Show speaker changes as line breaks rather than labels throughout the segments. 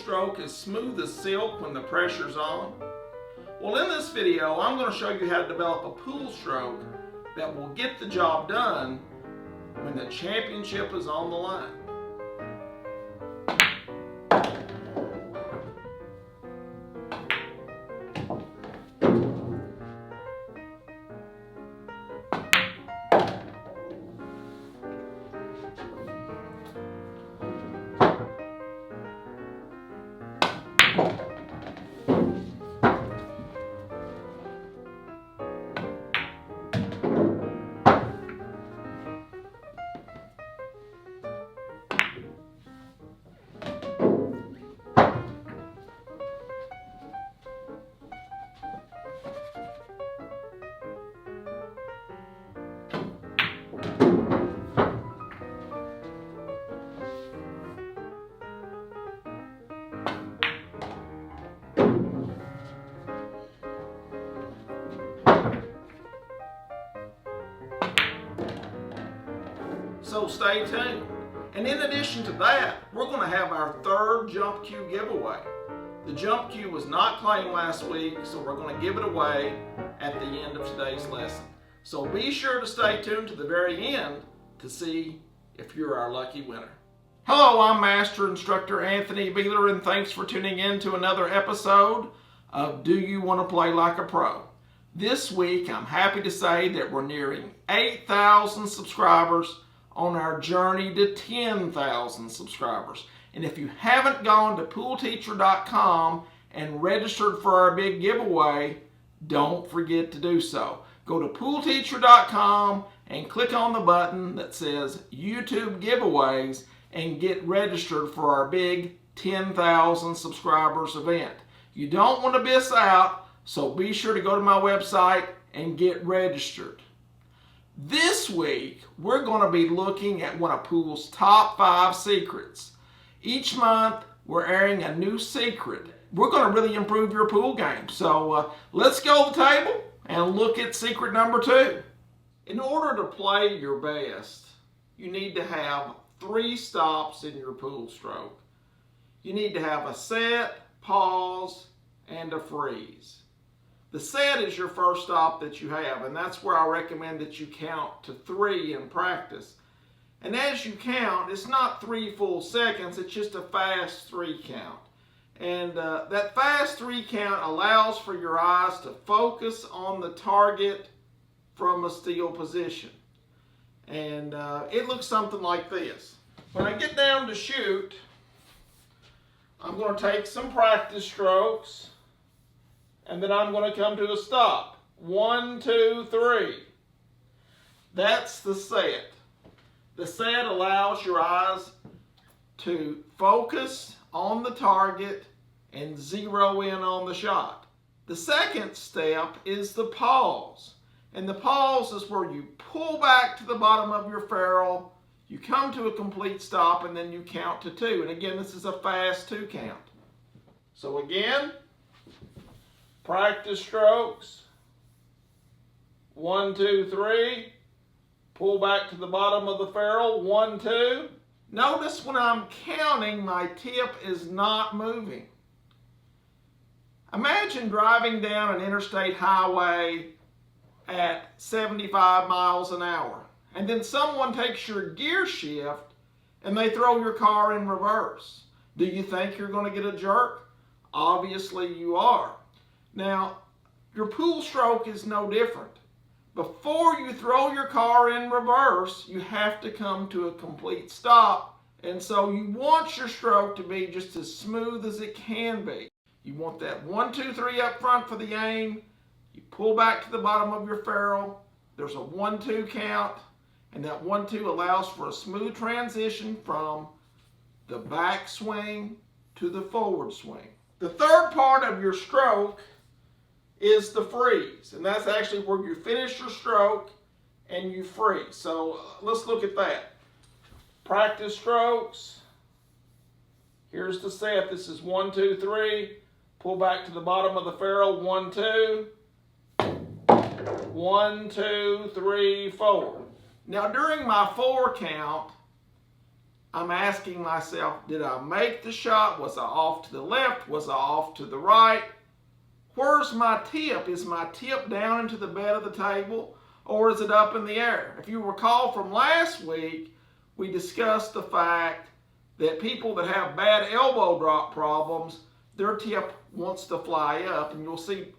stroke is smooth as silk when the pressure's on? Well, in this video, I'm going to show you how to develop a pool stroke that will get the job done when the championship is on the line. So stay tuned. And in addition to that, we're going to have our third Jump Cue giveaway. The Jump Cue was not claimed last week, so we're going to give it away at the end of today's lesson. So be sure to stay tuned to the very end to see if you're our lucky winner. Hello, I'm Master Instructor Anthony Beeler, and thanks for tuning in to another episode of Do You Want to Play Like a Pro? This week, I'm happy to say that we're nearing 8,000 subscribers on our journey to 10,000 subscribers. And if you haven't gone to poolteacher.com and registered for our big giveaway, don't forget to do so. Go to poolteacher.com and click on the button that says YouTube Giveaways and get registered for our big 10,000 subscribers event. You don't want to miss out, so be sure to go to my website and get registered. This week, we're going to be looking at one of pool's top 5 secrets. Each month, we're airing a new secret. We're going to really improve your pool game. So let's go to the table and look at secret number 2. In order to play your best, you need to have 3 stops in your pool stroke. You need to have a set, pause, and a freeze. The set is your first stop that you have, and that's where I recommend that you count to 3 in practice. And as you count, it's not 3 full seconds, it's just a fast 3 count. And that fast 3 count allows for your eyes to focus on the target from a still position. And it looks something like this. When I get down to shoot, I'm going to take some practice strokes, and then I'm going to come to a stop. 1, 2, 3. That's the set. The set allows your eyes to focus on the target and zero in on the shot. The second step is the pause. And the pause is where you pull back to the bottom of your ferrule, you come to a complete stop, and then you count to 2. And again, this is a fast 2 count. So again, practice strokes, 1, 2, 3, pull back to the bottom of the ferrule, 1, 2. Notice when I'm counting, my tip is not moving. Imagine driving down an interstate highway at 75 miles an hour, and then someone takes your gear shift and they throw your car in reverse. Do you think you're going to get a jerk? Obviously you are. Now, your pool stroke is no different. Before you throw your car in reverse, you have to come to a complete stop. And so you want your stroke to be just as smooth as it can be. You want that 1, 2, 3 up front for the aim. You pull back to the bottom of your ferrule. There's a 1, 2 count. And that 1, 2 allows for a smooth transition from the back swing to the forward swing. The third part of your stroke is the freeze, and that's actually where you finish your stroke and you freeze. So let's look at that. Practice strokes. Here's the set. This is 1, 2, 3. Pull back to the bottom of the ferrule. 1, 2. 1, 2, 3, 4. Now during my 4 count, I'm asking myself, did I make the shot? Was I off to the left? Was I off to the right? Where's my tip? Is my tip down into the bed of the table, or is it up in the air? If you recall from last week, we discussed the fact that people that have bad elbow drop problems, their tip wants to fly up, and you'll see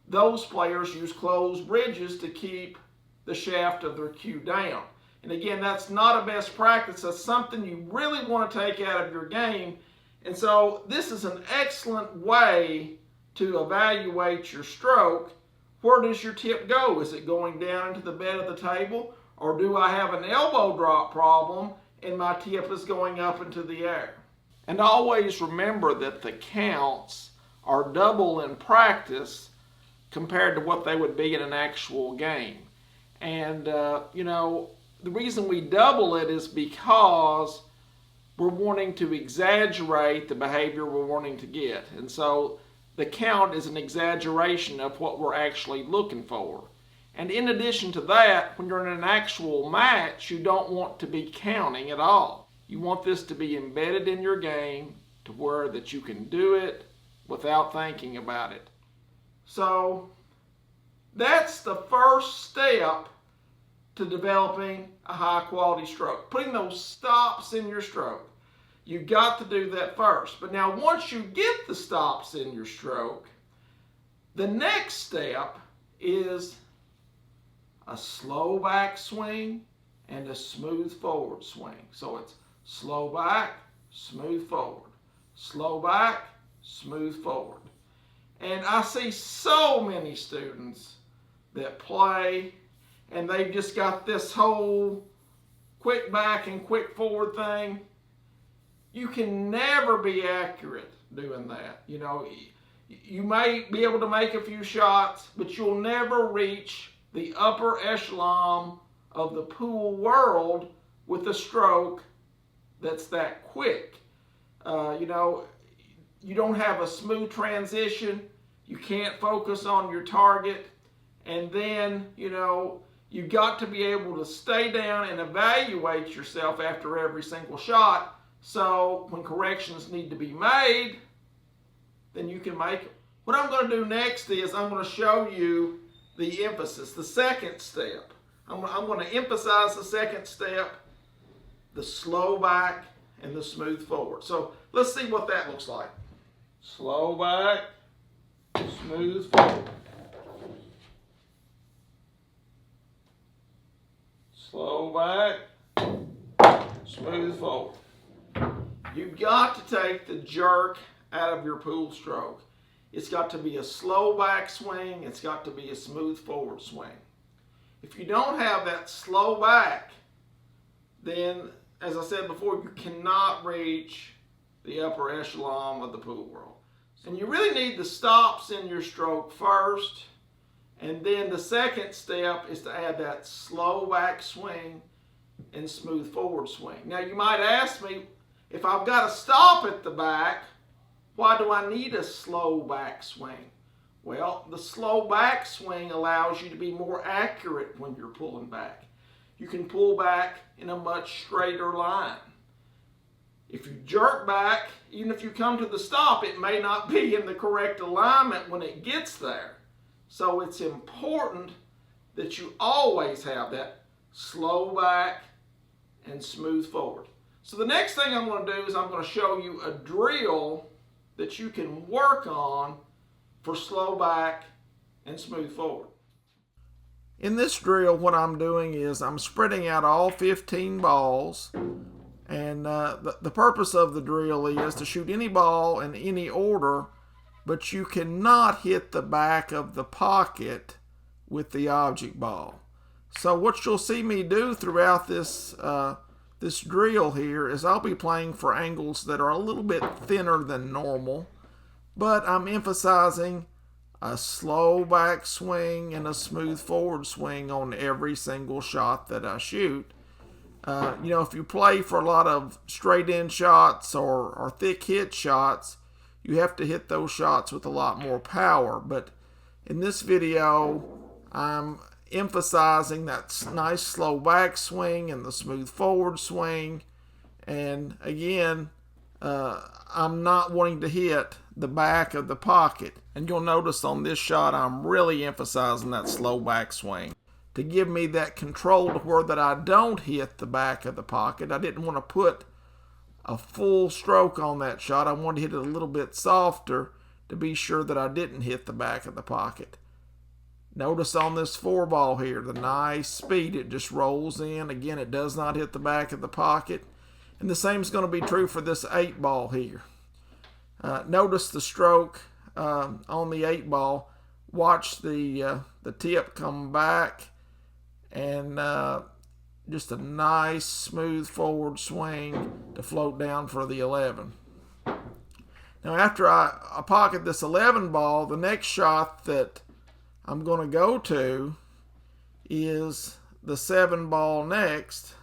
those players use closed bridges to keep the shaft of their cue down. And again, that's not a best practice. That's something you really want to take out of your game. And so this is an excellent way to evaluate your stroke. Where does your tip go? Is it going down into the bed of the table? Or do I have an elbow drop problem and my tip is going up into the air? And always remember that the counts are double in practice compared to what they would be in an actual game. And, you know, the reason we double it is because we're wanting to exaggerate the behavior we're wanting to get. And so the count is an exaggeration of what we're actually looking for. And in addition to that, when you're in an actual match, you don't want to be counting at all. You want this to be embedded in your game to where that you can do it without thinking about it. So that's the first step to developing a high quality stroke. Putting those stops in your stroke. You've got to do that first. But now once you get the stops in your stroke, the next step is a slow back swing and a smooth forward swing. So it's slow back, smooth forward. Slow back, smooth forward. And I see so many students that play and they've just got this whole quick back and quick forward thing. You can never be accurate doing that. You know, you may be able to make a few shots, but you'll never reach the upper echelon of the pool world with a stroke that's that quick. You know, you don't have a smooth transition. You can't focus on your target. And then, you know, you've got to be able to stay down and evaluate yourself after every single shot. So when corrections need to be made, then you can make them. What I'm going to do next is I'm going to show you the emphasis, the second step. I'm going to emphasize the second step, the slow back and the smooth forward. So let's see what that looks like. Slow back, smooth forward. Slow back, smooth forward. You've got to take the jerk out of your pool stroke. It's got to be a slow back swing. It's got to be a smooth forward swing. If you don't have that slow back, then, as I said before, you cannot reach the upper echelon of the pool world. And you really need the stops in your stroke first. And then the second step is to add that slow back swing and smooth forward swing. Now you might ask me, if I've got a stop at the back, why do I need a slow back swing? Well, the slow back swing allows you to be more accurate when you're pulling back. You can pull back in a much straighter line. If you jerk back, even if you come to the stop, it may not be in the correct alignment when it gets there. So it's important that you always have that slow back and smooth forward. So the next thing I'm going to do is I'm going to show you a drill that you can work on for slow back and smooth forward. In this drill, what I'm doing is I'm spreading out all 15 balls, and the purpose of the drill is to shoot any ball in any order, but you cannot hit the back of the pocket with the object ball. So what you'll see me do throughout this this drill here is I'll be playing for angles that are a little bit thinner than normal, but I'm emphasizing a slow back swing and a smooth forward swing on every single shot that I shoot. You know, if you play for a lot of straight in shots or thick hit shots, you have to hit those shots with a lot more power. But in this video, I'm emphasizing that nice slow back swing and the smooth forward swing, And again, I'm not wanting to hit the back of the pocket. And you'll notice on this shot, I'm really emphasizing that slow backswing to give me that control to where that I don't hit the back of the pocket. I didn't want to put a full stroke on that shot. I wanted to hit it a little bit softer to be sure that I didn't hit the back of the pocket. Notice on this 4 ball here, the nice speed, it just rolls in. Again, it does not hit the back of the pocket. And the same is going to be true for this 8 ball here. Notice the stroke on the 8 ball. Watch the tip come back, and just a nice smooth forward swing to float down for the 11. Now after I pocket this 11 ball, the next shot that I'm going to go to is the 7 ball next.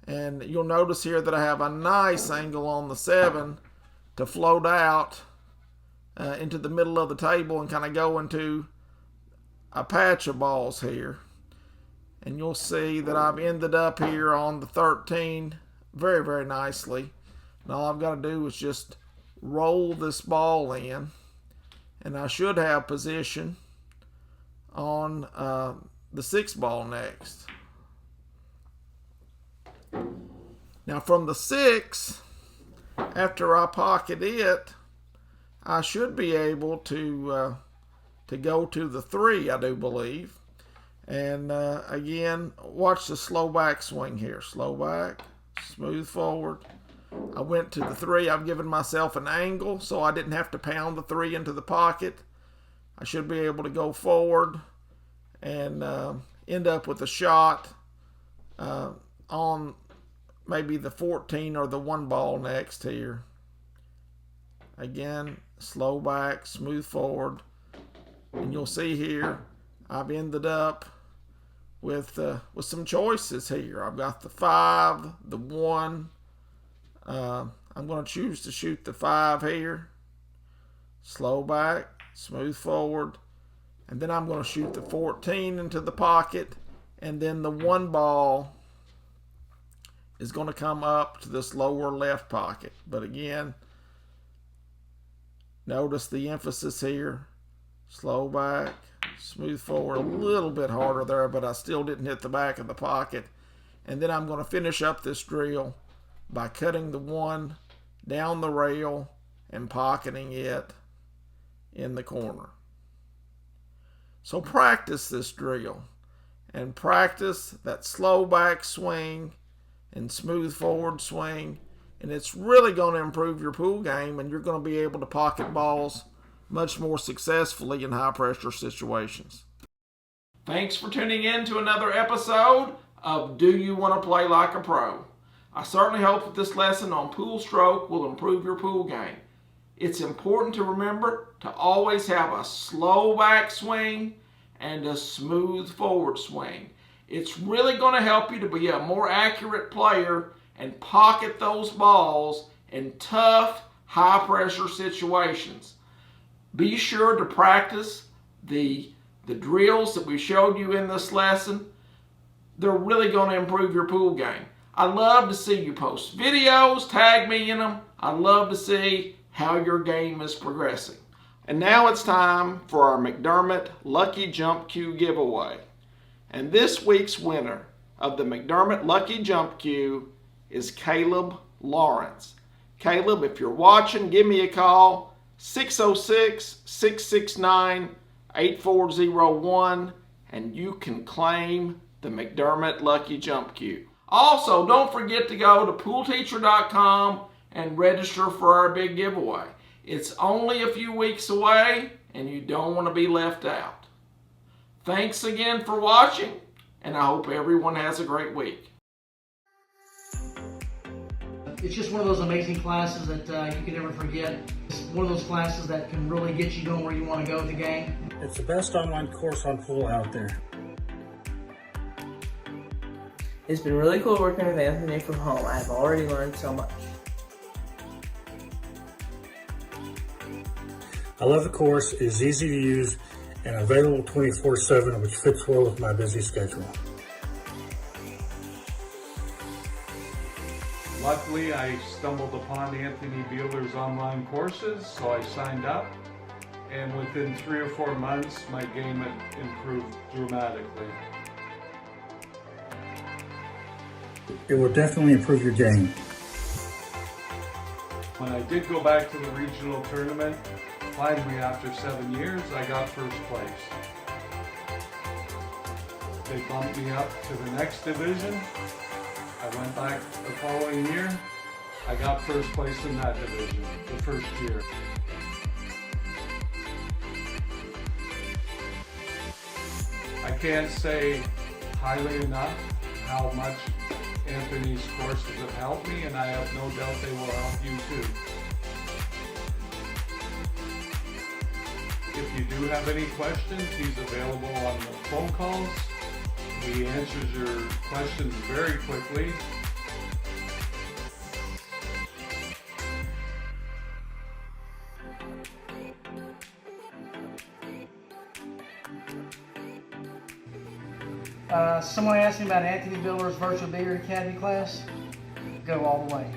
And you'll notice here that I have a nice angle on the 7 to float out into the middle of the table and kind of go into a patch of balls here. And you'll see that I've ended up here on the 13 very, very nicely. And all I've got to do is just roll this ball in, and I should have position on the 6 ball next. Now from the 6, after I pocket it, I should be able to go to the 3, I do believe. And again, watch the slow back swing here. Slow back, smooth forward. I went to the 3. I've given myself an angle so I didn't have to pound the 3 into the pocket. I should be able to go forward and end up with a shot on maybe the 14 or the 1 ball next here. Again, slow back, smooth forward. And you'll see here, I've ended up with some choices here. I've got the 5, the 1. I'm going to choose to shoot the 5 here. Slow back, smooth forward. And then I'm going to shoot the 14 into the pocket. And then the 1 ball is going to come up to this lower left pocket. But again, notice the emphasis here. Slow back, smooth forward, a little bit harder there, but I still didn't hit the back of the pocket. And then I'm going to finish up this drill by cutting the 1 down the rail and pocketing it in the corner. So practice this drill and practice that slow back swing and smooth forward swing, and it's really going to improve your pool game, and you're going to be able to pocket balls much more successfully in high pressure situations. Thanks for tuning in to another episode of Do You Want to Play Like a Pro? I certainly hope that this lesson on pool stroke will improve your pool game. It's important to remember to always have a slow back swing and a smooth forward swing. It's really going to help you to be a more accurate player and pocket those balls in tough, high pressure situations. Be sure to practice the drills that we showed you in this lesson. They're really going to improve your pool game. I love to see you post videos, tag me in them. I love to see how your game is progressing. And now it's time for our McDermott Lucky Jump Cue giveaway. And this week's winner of the McDermott Lucky Jump Cue is Caleb Lawrence. Caleb, if you're watching, give me a call, 606-669-8401, and you can claim the McDermott Lucky Jump Cue. Also, don't forget to go to poolteacher.com and register for our big giveaway. It's only a few weeks away, and you don't want to be left out. Thanks again for watching, and I hope everyone has a great week.
It's just one of those amazing classes that you can never forget. It's one of those classes that can really get you going where you want to go with the game.
It's the best online course on pool out there.
It's been really cool working with Anthony from home. I've already learned so much.
I love the course. It's easy to use and available 24/7, which fits well with my busy schedule.
Luckily, I stumbled upon Anthony Beeler's online courses, so I signed up. And within 3 or 4 months, my game had improved dramatically.
It will definitely improve your game.
When I did go back to the regional tournament, finally after 7 years, I got first place. They bumped me up to the next division. I went back the following year. I got first place in that division the first year. I can't say highly enough how much Anthony's courses have helped me, and I have no doubt they will help you too. If you do have any questions, he's available on the phone calls. He answers your questions very quickly.
Someone asked me about Anthony Beeler's Virtual Billiard Academy class. Go all the way.